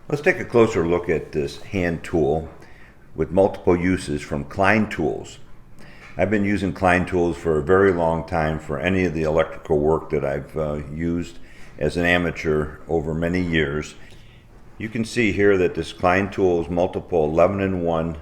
Let's take a closer look at this hand tool with multiple uses from Klein Tools. I've been using Klein Tools for a very long time for any of the electrical work that I've used as an amateur over many years. You can see here that this Klein Tools multiple 11-in-1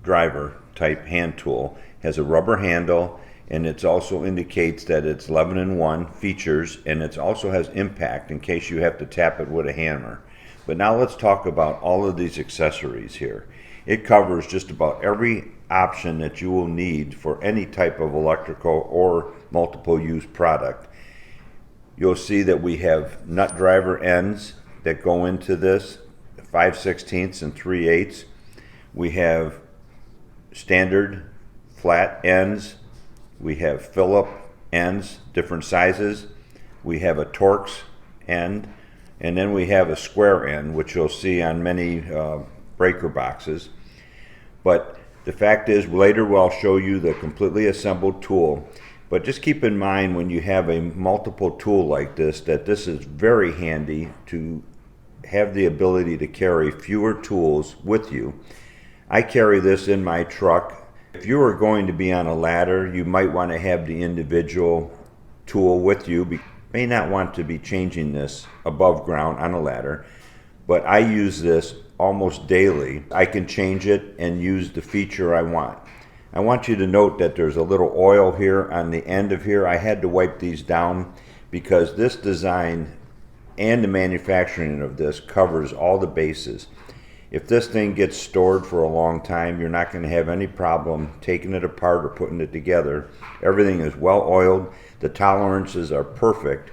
driver type hand tool has a rubber handle, and it also indicates that it's 11-in-1 features, and it also has impact in case you have to tap it with a hammer. But now let's talk about all of these accessories here. It covers just about every option that you will need for any type of electrical or multiple use product. You'll see that we have nut driver ends that go into this, 5/16 and 3/8. We have standard flat ends. We have Phillip ends, different sizes. We have a Torx end. And then we have a square end, which you'll see on many breaker boxes. But the fact is, later I'll show you the completely assembled tool. But just keep in mind when you have a multiple tool like this, that this is very handy to have the ability to carry fewer tools with you. I carry this in my truck. If you are going to be on a ladder, you might want to have the individual tool with you. May not want to be changing this above ground on a ladder, but I use this almost daily. I can change it and use the feature I want. I want you to note that there's a little oil here on the end of here. I had to wipe these down because this design and the manufacturing of this covers all the bases. If this thing gets stored for a long time, you're not going to have any problem taking it apart or putting it together. Everything is well oiled. The tolerances are perfect.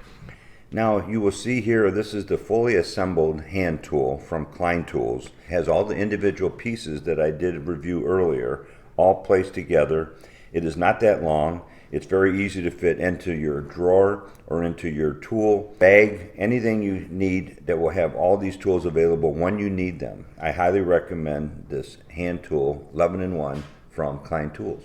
Now you will see here, this is the fully assembled hand tool from Klein Tools. It has all the individual pieces that I did review earlier, all placed together. It is not that long. It's very easy to fit into your drawer or into your tool bag, anything you need that will have all these tools available when you need them. I highly recommend this hand tool 11-in-1 from Klein Tools.